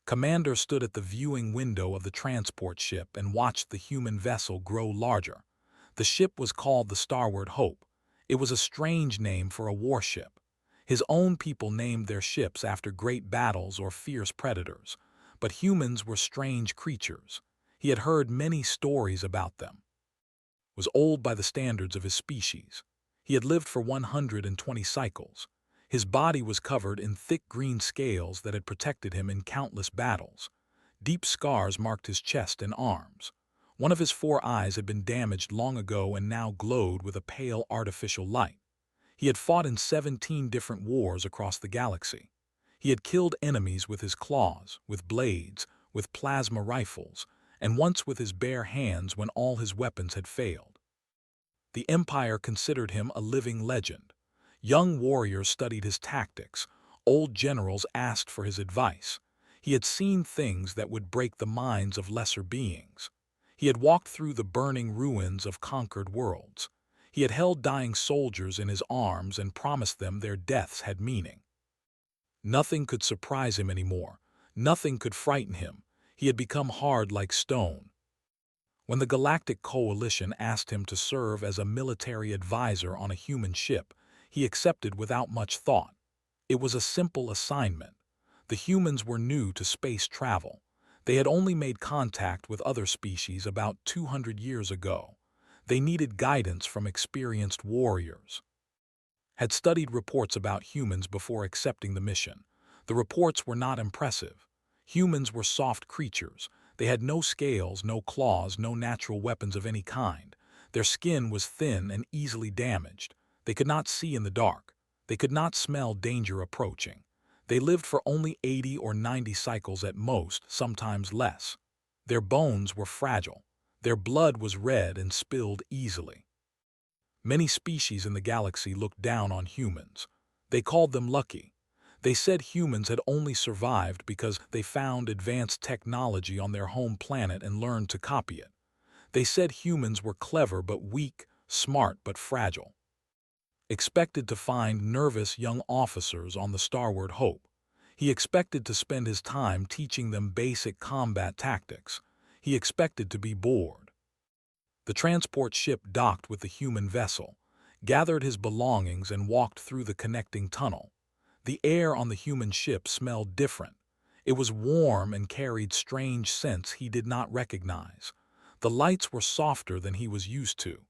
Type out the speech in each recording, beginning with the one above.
Commander stood at the viewing window of the transport ship and watched the human vessel grow larger. The ship was called the Starward Hope. It was a strange name for a warship. His own people named their ships after great battles or fierce predators, but humans were strange creatures. He had heard many stories about them. Was old by the standards of his species. He had lived for 120 cycles. His body was covered in thick green scales that had protected him in countless battles. Deep scars marked his chest and arms. One of his 4 eyes had been damaged long ago and now glowed with a pale artificial light. He had fought in 17 different wars across the galaxy. He had killed enemies with his claws, with blades, with plasma rifles, and once with his bare hands when all his weapons had failed. The Empire considered him a living legend. Young warriors studied his tactics. Old generals asked for his advice. He had seen things that would break the minds of lesser beings. He had walked through the burning ruins of conquered worlds. He had held dying soldiers in his arms and promised them their deaths had meaning. Nothing could surprise him anymore. Nothing could frighten him. He had become hard like stone. When the Galactic Coalition asked him to serve as a military advisor on a human ship, he accepted without much thought. It was a simple assignment. The humans were new to space travel. They had only made contact with other species about 200 years ago. They needed guidance from experienced warriors. Had studied reports about humans before accepting the mission. The reports were not impressive. Humans were soft creatures. They had no scales, no claws, no natural weapons of any kind. Their skin was thin and easily damaged. They could not see in the dark. They could not smell danger approaching. They lived for only 80 or 90 cycles at most, sometimes less. Their bones were fragile. Their blood was red and spilled easily. Many species in the galaxy looked down on humans. They called them lucky. They said humans had only survived because they found advanced technology on their home planet and learned to copy it. They said humans were clever but weak, smart but fragile. Expected to find nervous young officers on the Starward Hope. He expected to spend his time teaching them basic combat tactics. He expected to be bored. The transport ship docked with the human vessel, gathered his belongings and walked through the connecting tunnel. The air on the human ship smelled different. It was warm and carried strange scents he did not recognize. The lights were softer than he was used to.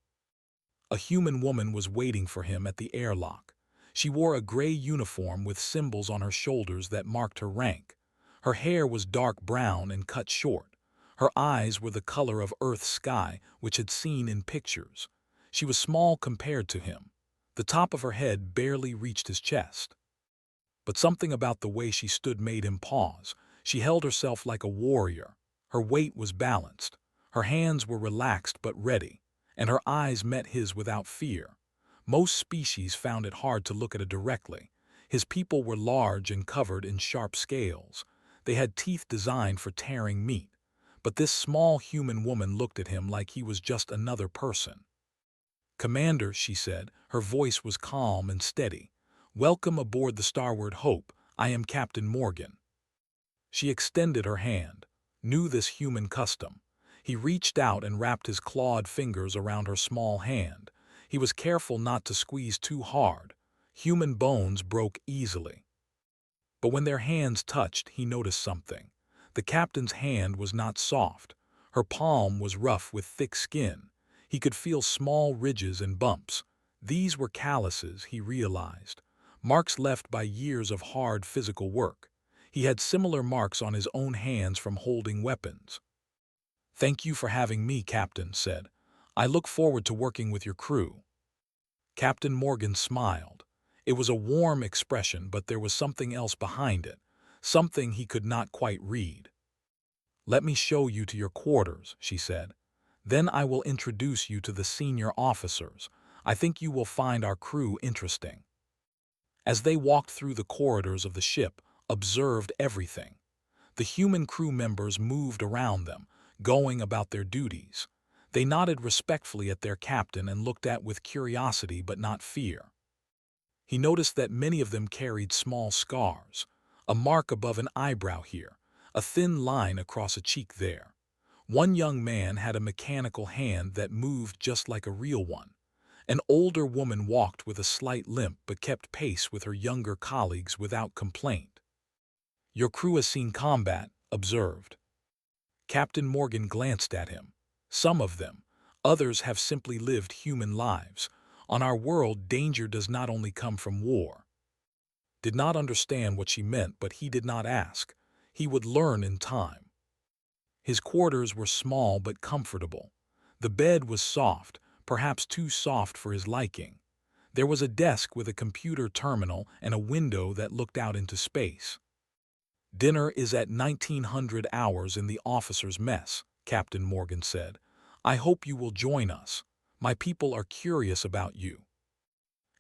A human woman was waiting for him at the airlock. She wore a gray uniform with symbols on her shoulders that marked her rank. Her hair was dark brown and cut short. Her eyes were the color of Earth's sky, which had seen in pictures. She was small compared to him. The top of her head barely reached his chest. But something about the way she stood made him pause. She held herself like a warrior. Her weight was balanced. Her hands were relaxed but ready, and her eyes met his without fear. Most species found it hard to look at it directly. His people were large and covered in sharp scales. They had teeth designed for tearing meat. But this small human woman looked at him like he was just another person. "Commander," she said, her voice was calm and steady. "Welcome aboard the Starward Hope. I am Captain Morgan." She extended her hand, knew this human custom. He reached out and wrapped his clawed fingers around her small hand. He was careful not to squeeze too hard. Human bones broke easily. But when their hands touched, he noticed something. The captain's hand was not soft. Her palm was rough with thick skin. He could feel small ridges and bumps. These were calluses, he realized. Marks left by years of hard physical work. He had similar marks on his own hands from holding weapons. "Thank you for having me," Captain said. "I look forward to working with your crew." Captain Morgan smiled. It was a warm expression, but there was something else behind it, something he could not quite read. "Let me show you to your quarters," she said. "Then I will introduce you to the senior officers. I think you will find our crew interesting." As they walked through the corridors of the ship, observed everything. The human crew members moved around them, going about their duties. They nodded respectfully at their captain and looked at with curiosity but not fear. He noticed that many of them carried small scars, a mark above an eyebrow here, a thin line across a cheek there. One young man had a mechanical hand that moved just like a real one. An older woman walked with a slight limp but kept pace with her younger colleagues without complaint. "Your crew has seen combat," observed. Captain Morgan glanced at him. "Some of them. Others have simply lived human lives. On our world, danger does not only come from war." Did not understand what she meant, but he did not ask. He would learn in time. His quarters were small but comfortable. The bed was soft, perhaps too soft for his liking. There was a desk with a computer terminal and a window that looked out into space. "Dinner is at 1900 hours in the officers' mess," Captain Morgan said. "I hope you will join us. My people are curious about you."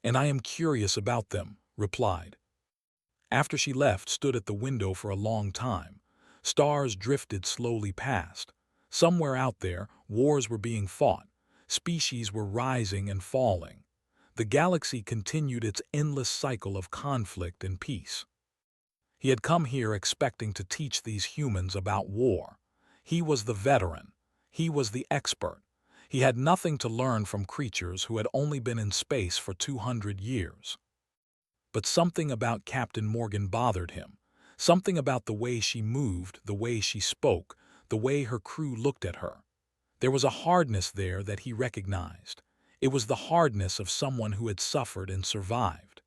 "And I am curious about them," replied. After she left, stood at the window for a long time. Stars drifted slowly past. Somewhere out there, wars were being fought. Species were rising and falling. The galaxy continued its endless cycle of conflict and peace. He had come here expecting to teach these humans about war. He was the veteran. He was the expert. He had nothing to learn from creatures who had only been in space for 200 years. But something about Captain Morgan bothered him. Something about the way she moved, the way she spoke, the way her crew looked at her. There was a hardness there that he recognized. It was the hardness of someone who had suffered and survived.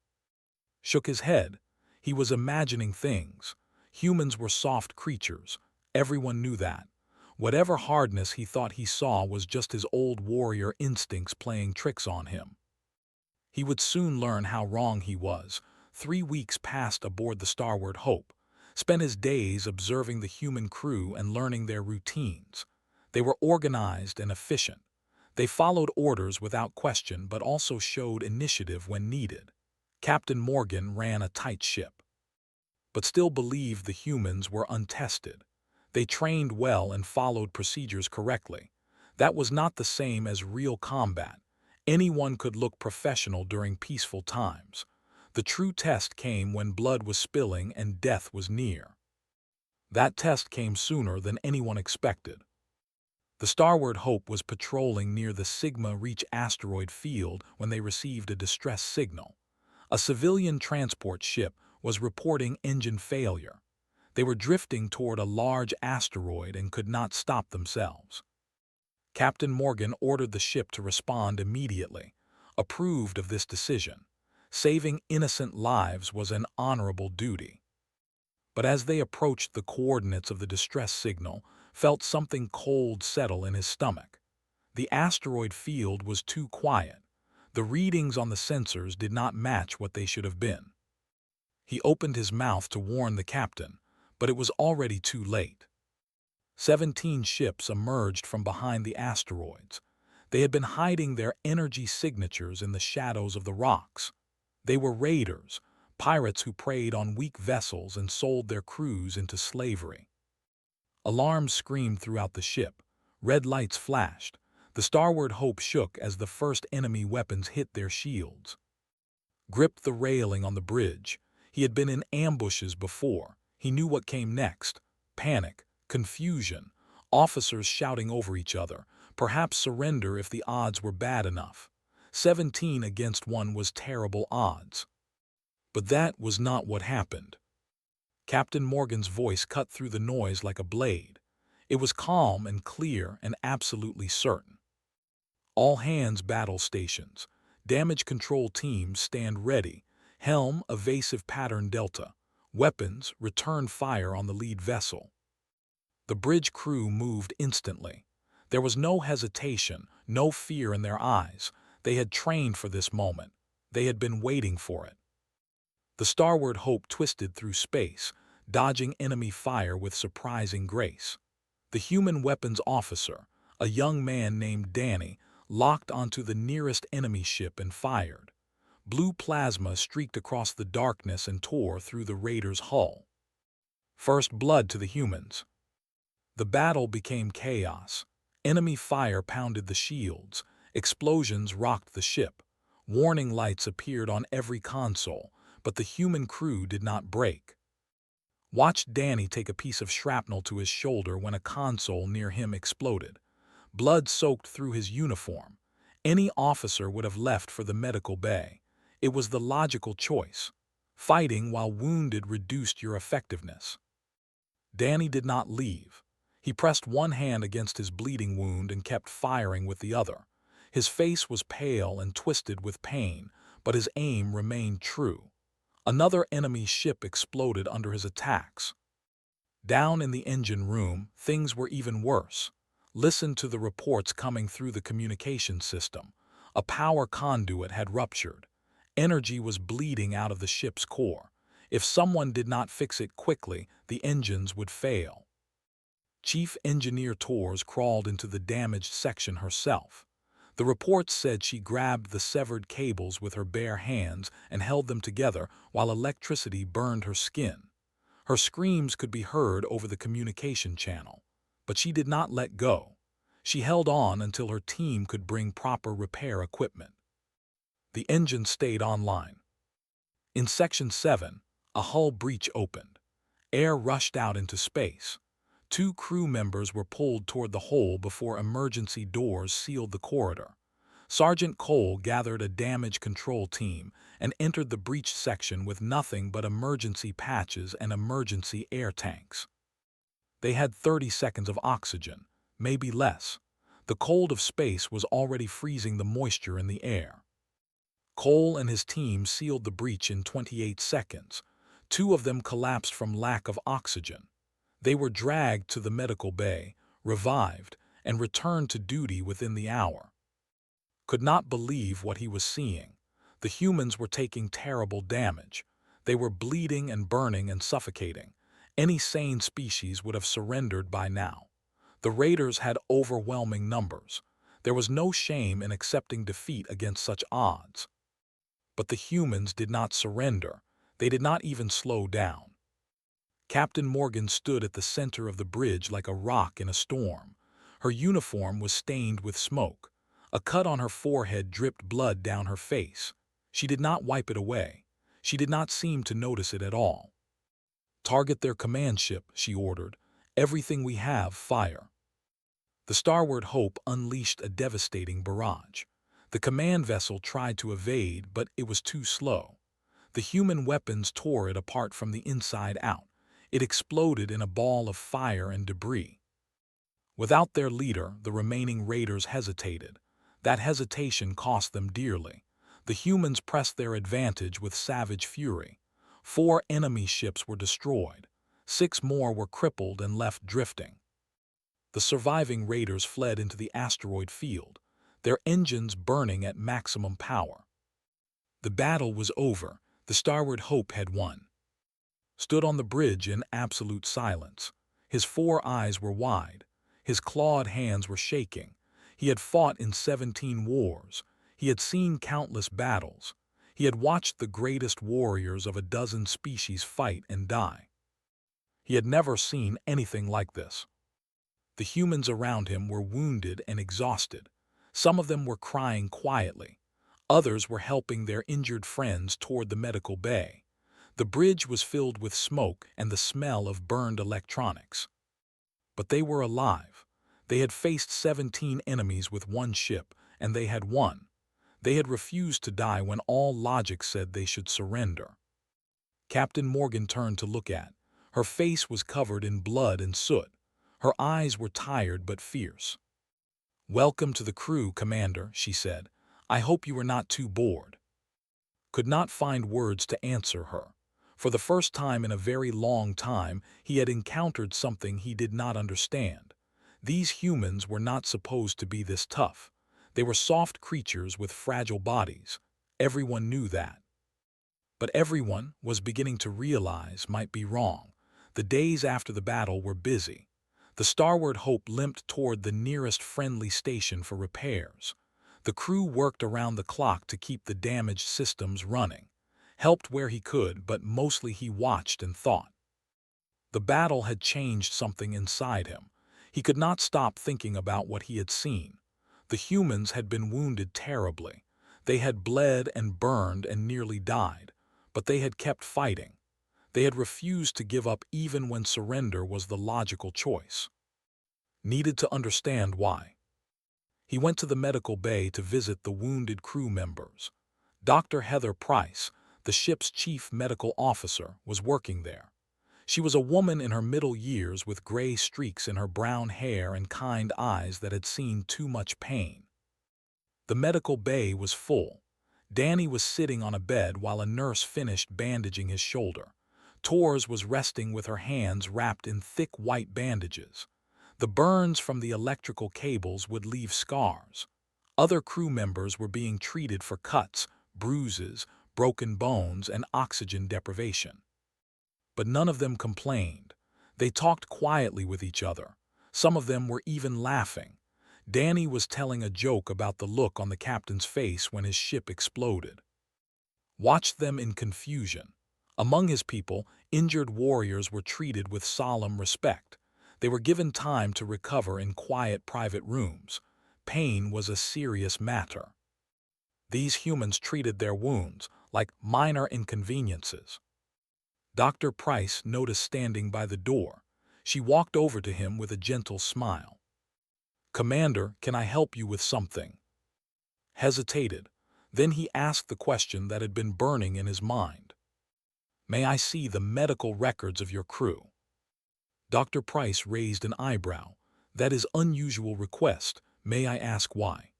Shook his head. He was imagining things. Humans were soft creatures. Everyone knew that. Whatever hardness he thought he saw was just his old warrior instincts playing tricks on him. He would soon learn how wrong he was. 3 weeks passed aboard the Starboard Hope. Spent his days observing the human crew and learning their routines. They were organized and efficient. They followed orders without question but also showed initiative when needed. Captain Morgan ran a tight ship, but still believed the humans were untested. They trained well and followed procedures correctly. That was not the same as real combat. Anyone could look professional during peaceful times. The true test came when blood was spilling and death was near. That test came sooner than anyone expected. The Starboard Hope was patrolling near the Sigma Reach asteroid field when they received a distress signal. A civilian transport ship was reporting engine failure. They were drifting toward a large asteroid and could not stop themselves. Captain Morgan ordered the ship to respond immediately, approved of this decision. Saving innocent lives was an honorable duty. But as they approached the coordinates of the distress signal, felt something cold settle in his stomach. The asteroid field was too quiet. The readings on the sensors did not match what they should have been. He opened his mouth to warn the captain, but it was already too late. 17 ships emerged from behind the asteroids. They had been hiding their energy signatures in the shadows of the rocks. They were raiders, pirates who preyed on weak vessels and sold their crews into slavery. Alarms screamed throughout the ship. Red lights flashed. The Starboard Hope shook as the first enemy weapons hit their shields. Gripped the railing on the bridge. He had been in ambushes before. He knew what came next. Panic, confusion, officers shouting over each other, perhaps surrender if the odds were bad enough. 17 against 1 was terrible odds. But that was not what happened. Captain Morgan's voice cut through the noise like a blade. It was calm and clear and absolutely certain. "All hands battle stations. Damage control teams stand ready. Helm evasive pattern delta. Weapons return fire on the lead vessel." The bridge crew moved instantly. There was no hesitation, no fear in their eyes. They had trained for this moment. They had been waiting for it. The Starboard Hope twisted through space, dodging enemy fire with surprising grace. The human weapons officer, a young man named Danny, locked onto the nearest enemy ship and fired. Blue plasma streaked across the darkness and tore through the raider's hull. First blood to the humans. The battle became chaos. Enemy fire pounded the shields. Explosions rocked the ship. Warning lights appeared on every console, but the human crew did not break. watched Danny take a piece of shrapnel to his shoulder when a console near him exploded. Blood soaked through his uniform. Any officer would have left for the medical bay. It was the logical choice. Fighting while wounded reduced your effectiveness. Danny did not leave. He pressed one hand against his bleeding wound and kept firing with the other. His face was pale and twisted with pain, but his aim remained true. Another enemy ship exploded under his attacks. Down in the engine room, things were even worse. Listen to the reports coming through the communication system. A power conduit had ruptured. Energy was bleeding out of the ship's core. If someone did not fix it quickly, the engines would fail. Chief Engineer Torres crawled into the damaged section herself. The reports said she grabbed the severed cables with her bare hands and held them together while electricity burned her skin. Her screams could be heard over the communication channel, but she did not let go. She held on until her team could bring proper repair equipment. The engine stayed online. In Section 7, a hull breach opened. Air rushed out into space. 2 crew members were pulled toward the hole before emergency doors sealed the corridor. Sergeant Cole gathered a damage control team and entered the breached section with nothing but emergency patches and emergency air tanks. They had 30 seconds of oxygen, maybe less. The cold of space was already freezing the moisture in the air. Cole and his team sealed the breach in 28 seconds. 2 of them collapsed from lack of oxygen. They were dragged to the medical bay, revived, and returned to duty within the hour. Could not believe what he was seeing. The humans were taking terrible damage. They were bleeding and burning and suffocating. Any sane species would have surrendered by now. The raiders had overwhelming numbers. There was no shame in accepting defeat against such odds. But the humans did not surrender. They did not even slow down. Captain Morgan stood at the center of the bridge like a rock in a storm. Her uniform was stained with smoke. A cut on her forehead dripped blood down her face. She did not wipe it away. She did not seem to notice it at all. "Target their command ship," she ordered. "Everything we have, fire." The Starboard Hope unleashed a devastating barrage. The command vessel tried to evade, but it was too slow. The human weapons tore it apart from the inside out. It exploded in a ball of fire and debris. Without their leader, the remaining raiders hesitated. That hesitation cost them dearly. The humans pressed their advantage with savage fury. 4 enemy ships were destroyed. 6 more were crippled and left drifting. The surviving raiders fled into the asteroid field, their engines burning at maximum power. The battle was over. The Starboard Hope had won. Stood on the bridge in absolute silence. His 4 eyes were wide. His clawed hands were shaking. He had fought in 17 wars. He had seen countless battles. He had watched the greatest warriors of a dozen species fight and die. He had never seen anything like this. The humans around him were wounded and exhausted. Some of them were crying quietly. Others were helping their injured friends toward the medical bay. The bridge was filled with smoke and the smell of burned electronics. But they were alive. They had faced 17 enemies with 1 ship, and they had won. They had refused to die when all logic said they should surrender. Captain Morgan turned to look at. Her face was covered in blood and soot. Her eyes were tired but fierce. "Welcome to the crew, Commander," she said. "I hope you were not too bored." Could not find words to answer her. For the first time in a very long time, he had encountered something he did not understand. These humans were not supposed to be this tough. They were soft creatures with fragile bodies. Everyone knew that. But everyone was beginning to realize might be wrong. The days after the battle were busy. The Starboard Hope limped toward the nearest friendly station for repairs. The crew worked around the clock to keep the damaged systems running. Helped where he could, but mostly he watched and thought. The battle had changed something inside him. He could not stop thinking about what he had seen. The humans had been wounded terribly. They had bled and burned and nearly died, but they had kept fighting. They had refused to give up even when surrender was the logical choice. Needed to understand why. He went to the medical bay to visit the wounded crew members. Dr. Heather Price, the ship's chief medical officer, was working there. She was a woman in her middle years with gray streaks in her brown hair and kind eyes that had seen too much pain. The medical bay was full. Danny was sitting on a bed while a nurse finished bandaging his shoulder. Tors was resting with her hands wrapped in thick white bandages. The burns from the electrical cables would leave scars. Other crew members were being treated for cuts, bruises, broken bones, and oxygen deprivation. But none of them complained. They talked quietly with each other. Some of them were even laughing. Danny was telling a joke about the look on the captain's face when his ship exploded. Watched them in confusion. Among his people, injured warriors were treated with solemn respect. They were given time to recover in quiet private rooms. Pain was a serious matter. These humans treated their wounds like minor inconveniences. Dr. Price noticed standing by the door. She walked over to him with a gentle smile. "Commander, can I help you with something?" Hesitated. Then he asked the question that had been burning in his mind. "May I see the medical records of your crew?" Dr. Price raised an eyebrow. "That is unusual request. May I ask why?"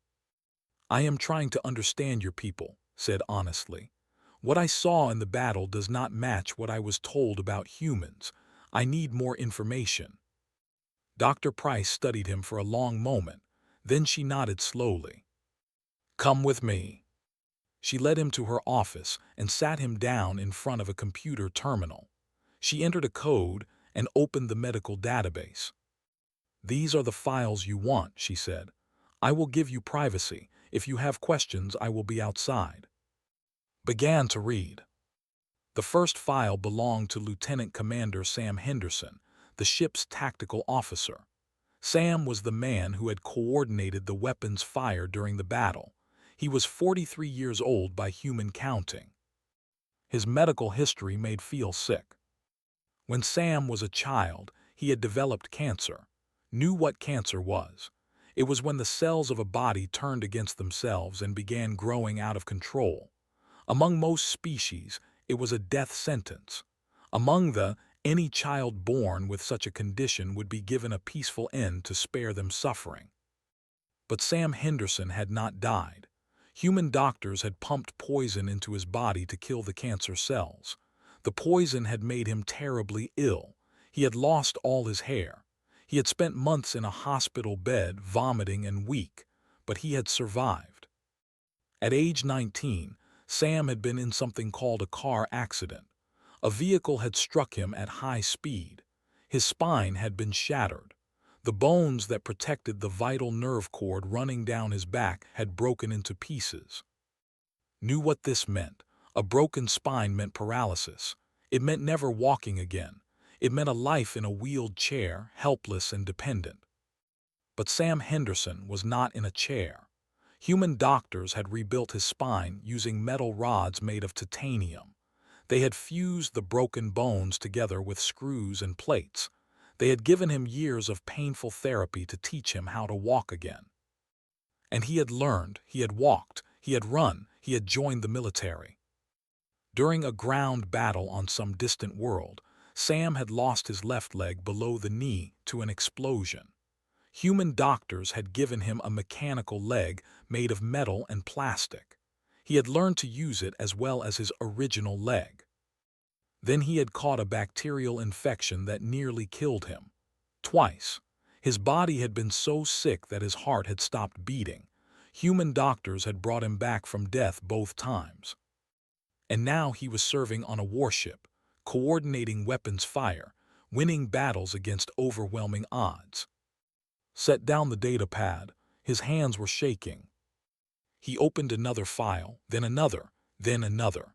"I am trying to understand your people," said honestly. "What I saw in the battle does not match what I was told about humans. I need more information." Dr. Price studied him for a long moment. Then she nodded slowly. "Come with me." She led him to her office and sat him down in front of a computer terminal. She entered a code and opened the medical database. "These are the files you want," she said. "I will give you privacy. If you have questions, I will be outside." Began to read. The first file belonged to Lieutenant Commander Sam Henderson, the ship's tactical officer. Sam was the man who had coordinated the weapons fire during the battle. He was 43 years old by human counting. His medical history made Phil sick. When Sam was a child, he had developed cancer. Knew what cancer was. It was when the cells of a body turned against themselves and began growing out of control. Among most species, it was a death sentence. Any child born with such a condition would be given a peaceful end to spare them suffering. But Sam Henderson had not died. Human doctors had pumped poison into his body to kill the cancer cells. The poison had made him terribly ill. He had lost all his hair. He had spent months in a hospital bed, vomiting and weak, but he had survived. At age 19, Sam had been in something called a car accident. A vehicle had struck him at high speed. His spine had been shattered. The bones that protected the vital nerve cord running down his back had broken into pieces. Knew what this meant. A broken spine meant paralysis. It meant never walking again. It meant a life in a wheeled chair, helpless and dependent. But Sam Henderson was not in a chair. Human doctors had rebuilt his spine using metal rods made of titanium. They had fused the broken bones together with screws and plates. They had given him years of painful therapy to teach him how to walk again. And he had learned, he had walked, he had run, he had joined the military. During a ground battle on some distant world, Sam had lost his left leg below the knee to an explosion. Human doctors had given him a mechanical leg made of metal and plastic. He had learned to use it as well as his original leg. Then he had caught a bacterial infection that nearly killed him. Twice. His body had been so sick that his heart had stopped beating. Human doctors had brought him back from death both times. And now he was serving on a warship, coordinating weapons fire, winning battles against overwhelming odds. Set down the data pad. His hands were shaking. He opened another file, then another, then another.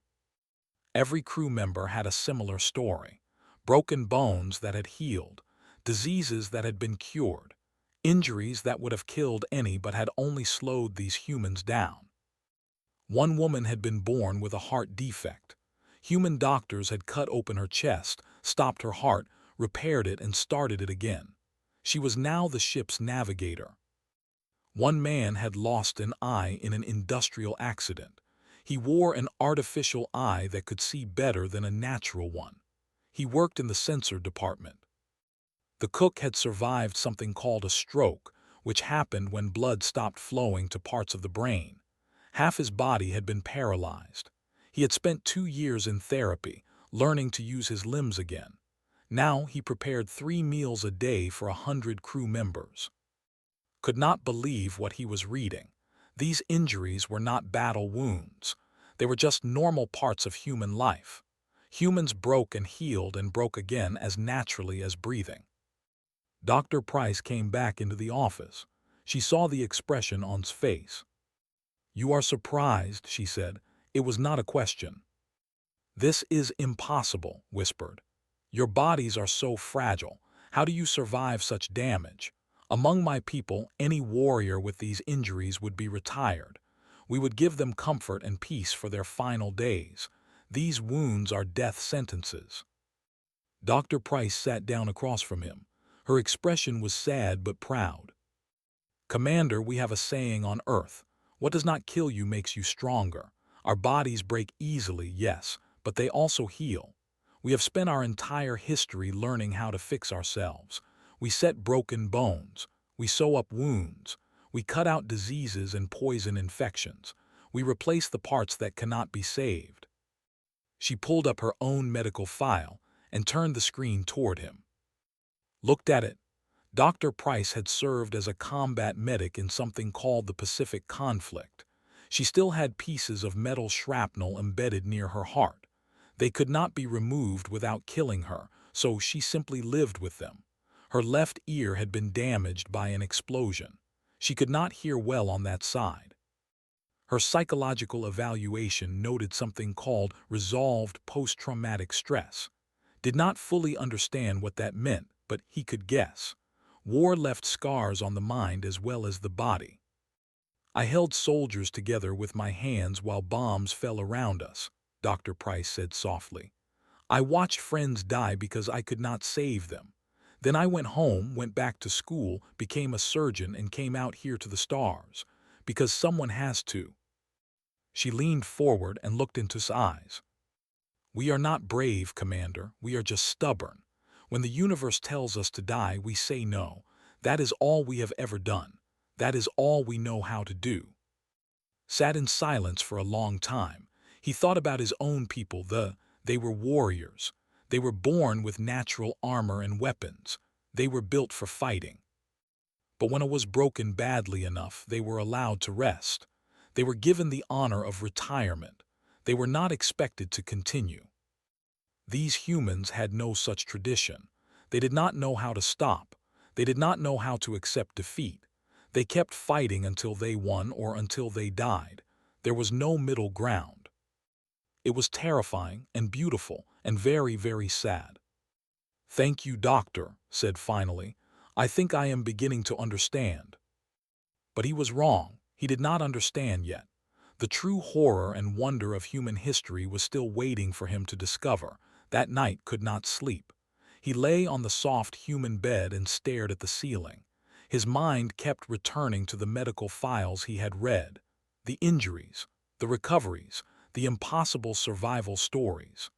Every crew member had a similar story. Broken bones that had healed, diseases that had been cured, injuries that would have killed any but had only slowed these humans down. One woman had been born with a heart defect. Human doctors had cut open her chest, stopped her heart, repaired it, and started it again. She was now the ship's navigator. One man had lost an eye in an industrial accident. He wore an artificial eye that could see better than a natural one. He worked in the sensor department. The cook had survived something called a stroke, which happened when blood stopped flowing to parts of the brain. Half his body had been paralyzed. He had spent 2 years in therapy, learning to use his limbs again. Now he prepared 3 meals a day for 100 crew members. Could not believe what he was reading. These injuries were not battle wounds. They were just normal parts of human life. Humans broke and healed and broke again as naturally as breathing. Dr. Price came back into the office. She saw the expression on his face. "You are surprised," she said. "It was not a question." "This is impossible," whispered. "Your bodies are so fragile. How do you survive such damage? Among my people, any warrior with these injuries would be retired. We would give them comfort and peace for their final days. These wounds are death sentences." Dr. Price sat down across from him. Her expression was sad but proud. "Commander, we have a saying on Earth. What does not kill you makes you stronger. Our bodies break easily, yes, but they also heal. We have spent our entire history learning how to fix ourselves. We set broken bones. We sew up wounds. We cut out diseases and poison infections. We replace the parts that cannot be saved." She pulled up her own medical file and turned the screen toward him. Looked at it. Dr. Price had served as a combat medic in something called the Pacific Conflict. She still had pieces of metal shrapnel embedded near her heart. They could not be removed without killing her, so she simply lived with them. Her left ear had been damaged by an explosion. She could not hear well on that side. Her psychological evaluation noted something called resolved post-traumatic stress. Did not fully understand what that meant, but he could guess. War left scars on the mind as well as the body. "I held soldiers together with my hands while bombs fell around us," Dr. Price said softly. "I watched friends die because I could not save them. Then I went home, went back to school, became a surgeon, and came out here to the stars. Because someone has to." She leaned forward and looked into his eyes. "We are not brave, Commander. We are just stubborn. When the universe tells us to die, we say no. That is all we have ever done. That is all we know how to do." Sat in silence for a long time. He thought about his own people. They were warriors. They were born with natural armor and weapons. They were built for fighting. But when it was broken badly enough, they were allowed to rest. They were given the honor of retirement. They were not expected to continue. These humans had no such tradition. They did not know how to stop. They did not know how to accept defeat. They kept fighting until they won or until they died. There was no middle ground. It was terrifying and beautiful and very, very sad. "Thank you, Doctor," said finally. "I think I am beginning to understand." But he was wrong. He did not understand yet. The true horror and wonder of human history was still waiting for him to discover. That night could not sleep. He lay on the soft human bed and stared at the ceiling. His mind kept returning to the medical files he had read, the injuries, the recoveries, the impossible survival stories.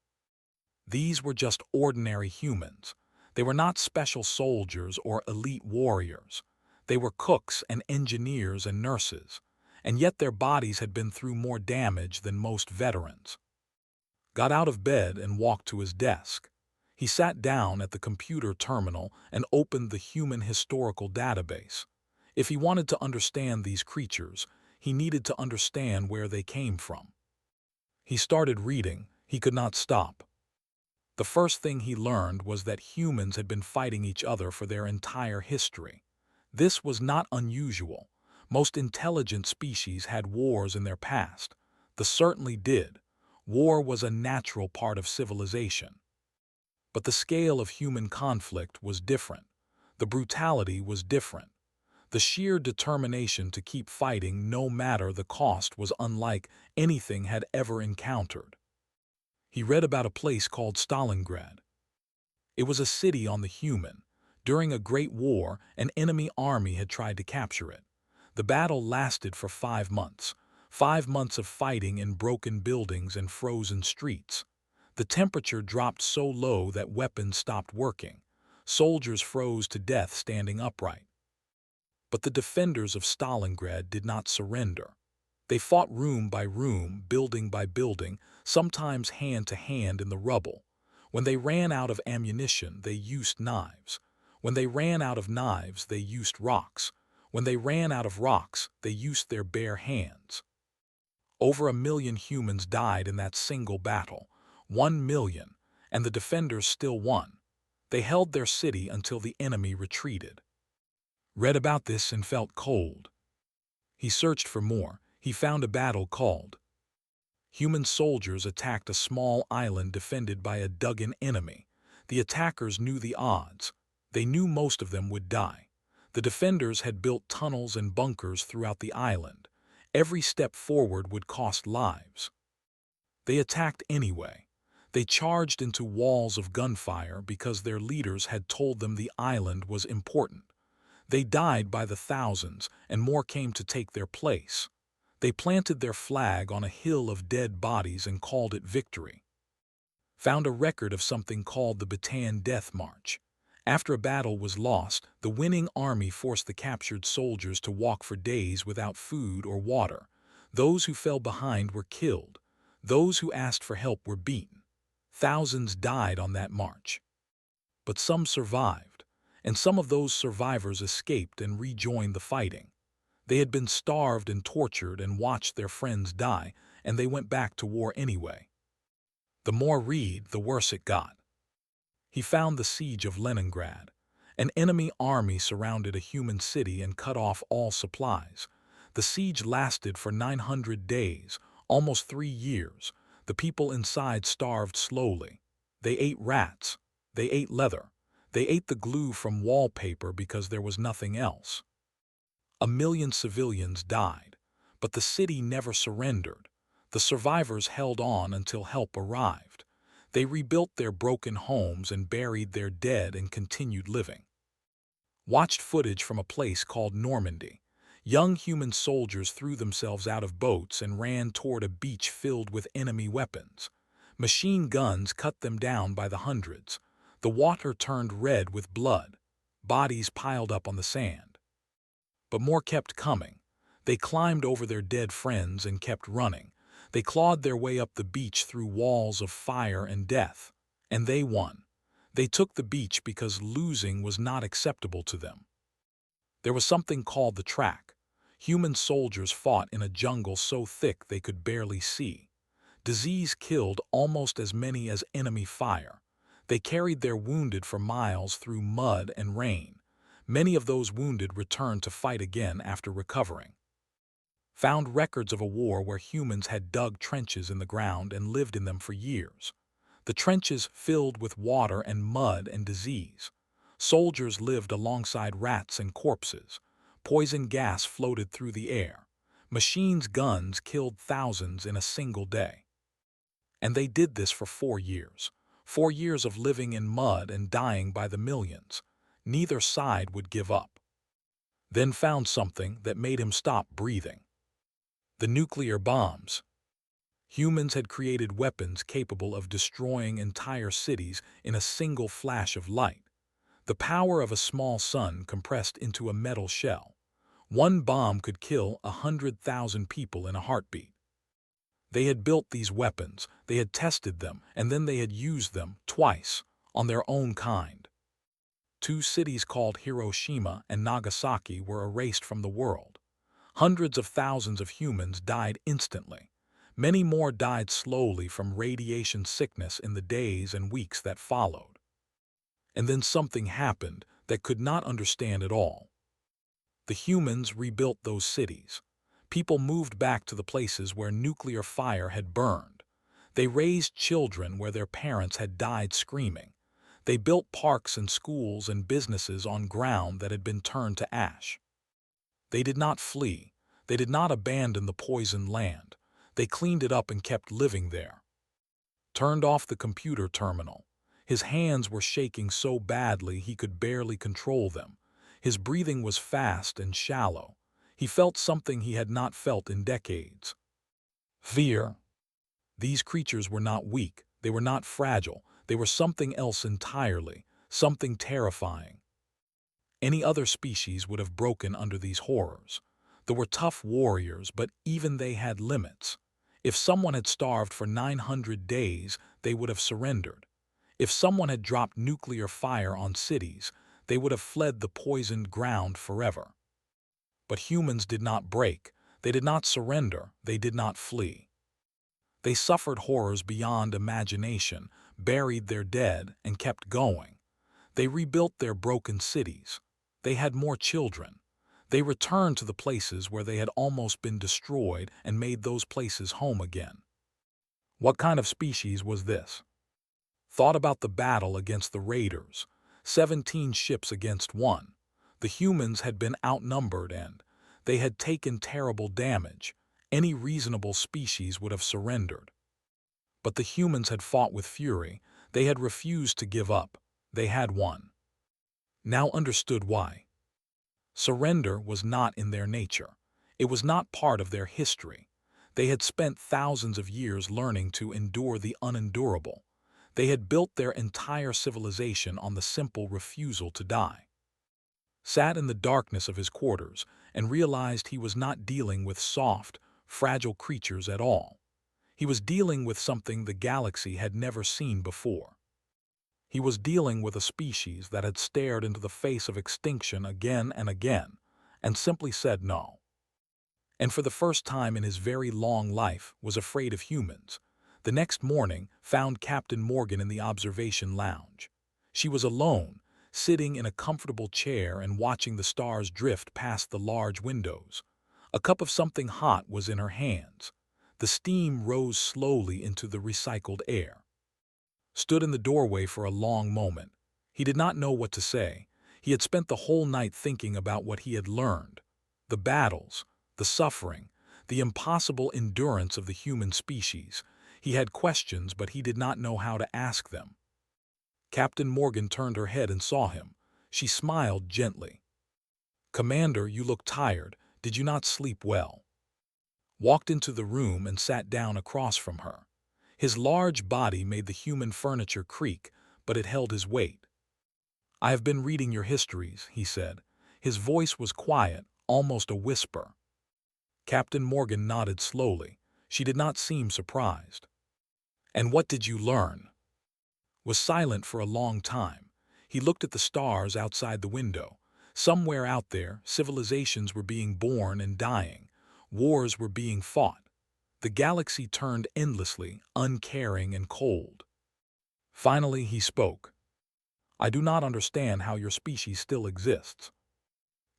These were just ordinary humans. They were not special soldiers or elite warriors. They were cooks and engineers and nurses, and yet their bodies had been through more damage than most veterans. Got out of bed and walked to his desk. He sat down at the computer terminal and opened the Human Historical Database. If he wanted to understand these creatures, he needed to understand where they came from. He started reading. He could not stop. The first thing he learned was that humans had been fighting each other for their entire history. This was not unusual. Most intelligent species had wars in their past. They certainly did. War was a natural part of civilization. But the scale of human conflict was different. The brutality was different. The sheer determination to keep fighting no matter the cost was unlike anything had ever encountered. He read about a place called Stalingrad. It was a city on the Human. During a great war, an enemy army had tried to capture it. The battle lasted for 5 months. 5 months of fighting in broken buildings and frozen streets. The temperature dropped so low that weapons stopped working. Soldiers froze to death standing upright. But the defenders of Stalingrad did not surrender. They fought room by room, building by building, sometimes hand to hand in the rubble. When they ran out of ammunition, they used knives. When they ran out of knives, they used rocks. When they ran out of rocks, they used their bare hands. Over 1 million humans died in that single battle. 1 million, and the defenders still won. They held their city until the enemy retreated. Read about this and felt cold. He searched for more. He found a battle called. Human soldiers attacked a small island defended by a dug-in enemy. The attackers knew the odds. They knew most of them would die. The defenders had built tunnels and bunkers throughout the island. Every step forward would cost lives. They attacked anyway. They charged into walls of gunfire because their leaders had told them the island was important. They died by the thousands, and more came to take their place. They planted their flag on a hill of dead bodies and called it victory. Found a record of something called the Bataan Death March. After a battle was lost, the winning army forced the captured soldiers to walk for days without food or water. Those who fell behind were killed. Those who asked for help were beaten. Thousands died on that march. But some survived, and some of those survivors escaped and rejoined the fighting. They had been starved and tortured and watched their friends die, and they went back to war anyway. The more read, the worse it got. He found the siege of Leningrad. An enemy army surrounded a human city and cut off all supplies. The siege lasted for 900 days, almost 3 years. The people inside starved slowly. They ate rats. They ate leather. They ate the glue from wallpaper because there was nothing else. 1 million civilians died, but the city never surrendered. The survivors held on until help arrived. They rebuilt their broken homes and buried their dead and continued living. Watched footage from a place called Normandy. Young human soldiers threw themselves out of boats and ran toward a beach filled with enemy weapons. Machine guns cut them down by the hundreds. The water turned red with blood. Bodies piled up on the sand. But more kept coming. They climbed over their dead friends and kept running. They clawed their way up the beach through walls of fire and death. And they won. They took the beach because losing was not acceptable to them. There was something called the track. Human soldiers fought in a jungle so thick they could barely see. Disease killed almost as many as enemy fire. They carried their wounded for miles through mud and rain. Many of those wounded returned to fight again after recovering. Found records of a war where humans had dug trenches in the ground and lived in them for years. The trenches filled with water and mud and disease. Soldiers lived alongside rats and corpses. Poison gas floated through the air. Machines' guns killed thousands in a single day. And they did this for 4 years. 4 years of living in mud and dying by the millions. Neither side would give up. Then found something that made him stop breathing. The nuclear bombs. Humans had created weapons capable of destroying entire cities in a single flash of light. The power of a small sun compressed into a metal shell. One bomb could kill 100,000 people in a heartbeat. They had built these weapons, they had tested them, and then they had used them twice on their own kind. 2 cities called Hiroshima and Nagasaki were erased from the world. Hundreds of thousands of humans died instantly. Many more died slowly from radiation sickness in the days and weeks that followed. And then something happened that could not understand at all. The humans rebuilt those cities. People moved back to the places where nuclear fire had burned. They raised children where their parents had died screaming. They built parks and schools and businesses on ground that had been turned to ash. They did not flee. They did not abandon the poisoned land. They cleaned it up and kept living there. turned off the computer terminal. His hands were shaking so badly he could barely control them. His breathing was fast and shallow. He felt something he had not felt in decades. Fear. These creatures were not weak, they were not fragile, they were something else entirely, something terrifying. Any other species would have broken under these horrors. There were tough warriors, but even they had limits. If someone had starved for 900 days, they would have surrendered. If someone had dropped nuclear fire on cities, they would have fled the poisoned ground forever. But humans did not break, they did not surrender, they did not flee. They suffered horrors beyond imagination, buried their dead, and kept going. They rebuilt their broken cities. They had more children. They returned to the places where they had almost been destroyed and made those places home again. What kind of species was this? Thought about the battle against the raiders. 17 ships against 1. The humans had been outnumbered and they had taken terrible damage. Any reasonable species would have surrendered. But the humans had fought with fury. They had refused to give up. They had won. Now understood why. Surrender was not in their nature. It was not part of their history. They had spent thousands of years learning to endure the unendurable. They had built their entire civilization on the simple refusal to die. Sat in the darkness of his quarters and realized he was not dealing with soft, fragile creatures at all. He was dealing with something the galaxy had never seen before. He was dealing with a species that had stared into the face of extinction again and again, and simply said no. And for the first time in his very long life was afraid of humans. The next morning found Captain Morgan in the observation lounge. She was alone, sitting in a comfortable chair and watching the stars drift past the large windows. A cup of something hot was in her hands. The steam rose slowly into the recycled air. Stood in the doorway for a long moment. He did not know what to say. He had spent the whole night thinking about what he had learned. The battles, the suffering, the impossible endurance of the human species. He had questions, but he did not know how to ask them. Captain Morgan turned her head and saw him. She smiled gently. "Commander, you look tired. Did you not sleep well?" Walked into the room and sat down across from her. His large body made the human furniture creak, but it held his weight. "I have been reading your histories," he said. His voice was quiet, almost a whisper. Captain Morgan nodded slowly. She did not seem surprised. "And what did you learn?" Was silent for a long time. He looked at the stars outside the window. Somewhere out there, civilizations were being born and dying. Wars were being fought. The galaxy turned endlessly, uncaring and cold. Finally, he spoke. "I do not understand how your species still exists."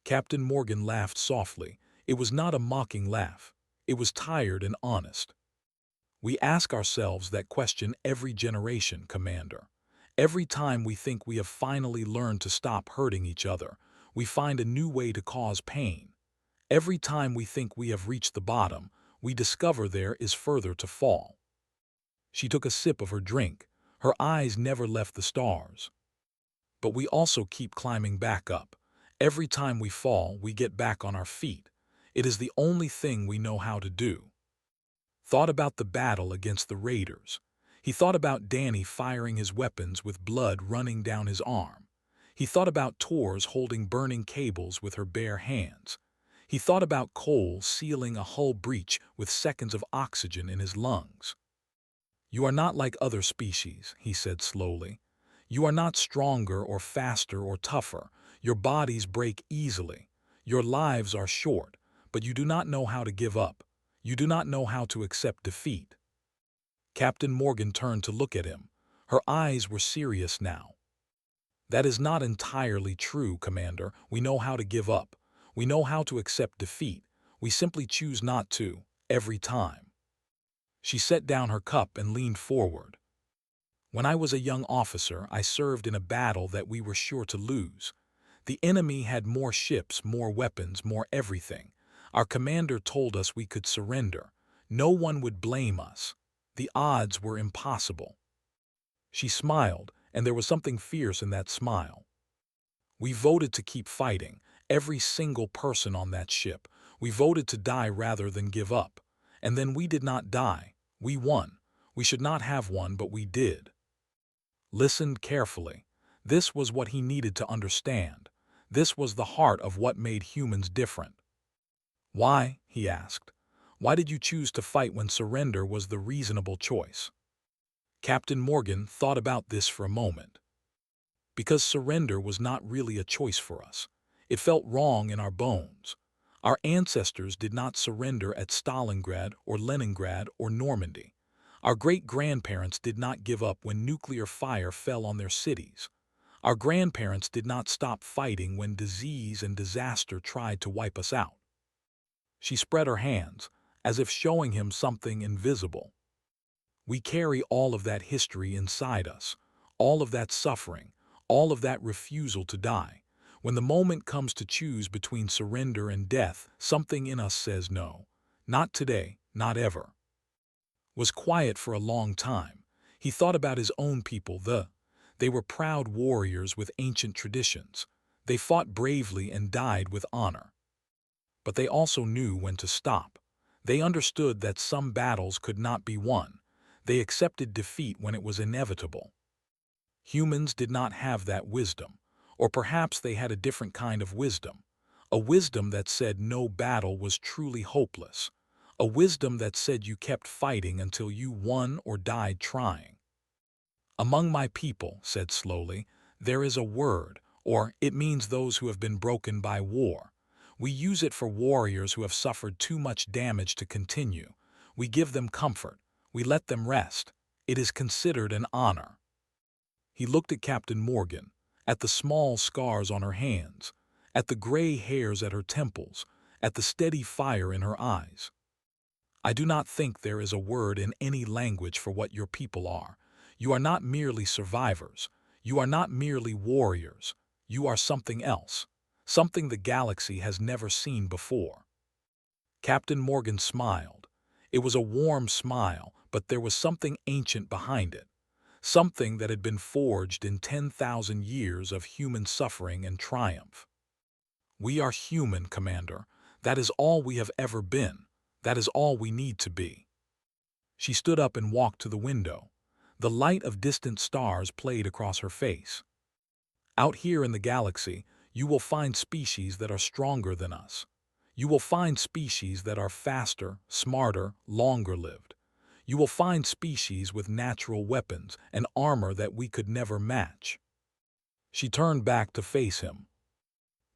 Captain Morgan laughed softly. It was not a mocking laugh. It was tired and honest. "We ask ourselves that question every generation, Commander. Every time we think we have finally learned to stop hurting each other, we find a new way to cause pain. Every time we think we have reached the bottom, we discover there is further to fall." She took a sip of her drink. Her eyes never left the stars. "But we also keep climbing back up. Every time we fall, we get back on our feet. It is the only thing we know how to do." Thought about the battle against the raiders. He thought about Danny firing his weapons with blood running down his arm. He thought about Tors holding burning cables with her bare hands. He thought about Cole sealing a hull breach with seconds of oxygen in his lungs. "You are not like other species," he said slowly. "You are not stronger or faster or tougher. Your bodies break easily. Your lives are short, but you do not know how to give up. You do not know how to accept defeat." Captain Morgan turned to look at him. Her eyes were serious now. "That is not entirely true, Commander. We know how to give up. We know how to accept defeat. We simply choose not to, every time." She set down her cup and leaned forward. "When I was a young officer, I served in a battle that we were sure to lose. The enemy had more ships, more weapons, more everything. Our commander told us we could surrender. No one would blame us. The odds were impossible. She smiled, and there was something fierce in that smile. We voted to keep fighting, every single person on that ship. We voted to die rather than give up. And then we did not die. We won. We should not have won, but we did. Listened carefully. This was what he needed to understand. This was the heart of what made humans different. Why? He asked. Why did you choose to fight when surrender was the reasonable choice? Captain Morgan thought about this for a moment. Because surrender was not really a choice for us. It felt wrong in our bones. Our ancestors did not surrender at Stalingrad or Leningrad or Normandy. Our great-grandparents did not give up when nuclear fire fell on their cities. Our grandparents did not stop fighting when disease and disaster tried to wipe us out. She spread her hands, as if showing him something invisible. We carry all of that history inside us, all of that suffering, all of that refusal to die. When the moment comes to choose between surrender and death, something in us says no. Not today, not ever. Was quiet for a long time. He thought about his own people, They were proud warriors with ancient traditions. They fought bravely and died with honor. But they also knew when to stop. They understood that some battles could not be won. They accepted defeat when it was inevitable. Humans did not have that wisdom, or perhaps they had a different kind of wisdom, a wisdom that said no battle was truly hopeless, a wisdom that said you kept fighting until you won or died trying. Among my people, said slowly, there is a word, or it means those who have been broken by war. We use it for warriors who have suffered too much damage to continue. We give them comfort. We let them rest. It is considered an honor. He looked at Captain Morgan, at the small scars on her hands, at the gray hairs at her temples, at the steady fire in her eyes. I do not think there is a word in any language for what your people are. You are not merely survivors. You are not merely warriors. You are something else, something the galaxy has never seen before. Captain Morgan smiled. It was a warm smile, but there was something ancient behind it. Something that had been forged in 10,000 years of human suffering and triumph. We are human, Commander. That is all we have ever been. That is all we need to be. She stood up and walked to the window. The light of distant stars played across her face. Out here in the galaxy, you will find species that are stronger than us. You will find species that are faster, smarter, longer-lived. You will find species with natural weapons and armor that we could never match. She turned back to face him.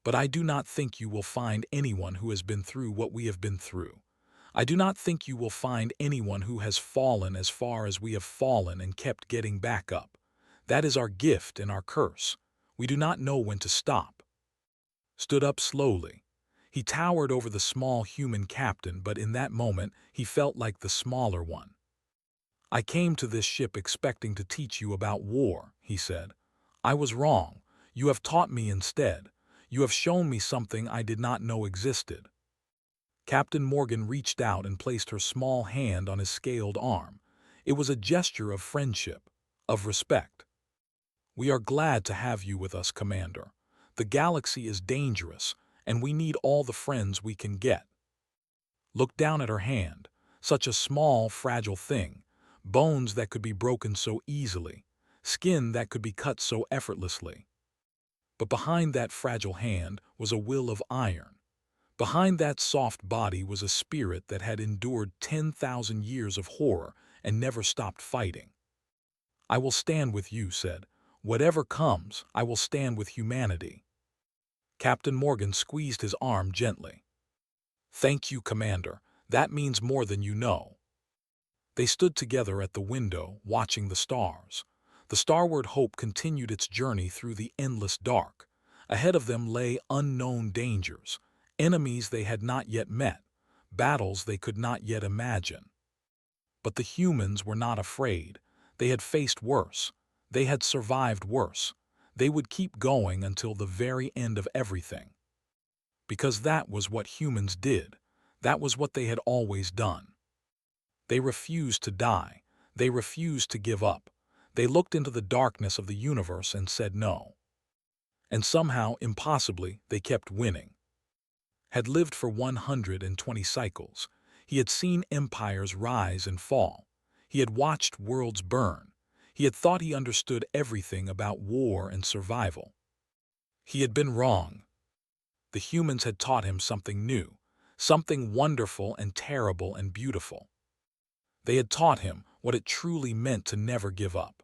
But I do not think you will find anyone who has been through what we have been through. I do not think you will find anyone who has fallen as far as we have fallen and kept getting back up. That is our gift and our curse. We do not know when to stop. Stood up slowly. He towered over the small human captain, but in that moment he felt like the smaller one. I came to this ship expecting to teach you about war, he said. I was wrong. You have taught me instead. You have shown me something I did not know existed. Captain Morgan reached out and placed her small hand on his scaled arm. It was a gesture of friendship, of respect. We are glad to have you with us, Commander. The galaxy is dangerous, and we need all the friends we can get. Looked down at her hand, such a small, fragile thing, bones that could be broken so easily, skin that could be cut so effortlessly. But behind that fragile hand was a will of iron. Behind that soft body was a spirit that had endured 10,000 years of horror and never stopped fighting. I will stand with you, said. Whatever comes, I will stand with humanity. Captain Morgan squeezed his arm gently. Thank you, Commander. That means more than you know. They stood together at the window, watching the stars. The starward hope continued its journey through the endless dark. Ahead of them lay unknown dangers, enemies they had not yet met, battles they could not yet imagine. But the humans were not afraid. They had faced worse. They had survived worse. They would keep going until the very end of everything. Because that was what humans did. That was what they had always done. They refused to die. They refused to give up. They looked into the darkness of the universe and said no. And somehow, impossibly, they kept winning. Had lived for 120 cycles. He had seen empires rise and fall. He had watched worlds burn. He had thought he understood everything about war and survival. He had been wrong. The humans had taught him something new, something wonderful and terrible and beautiful. They had taught him what it truly meant to never give up.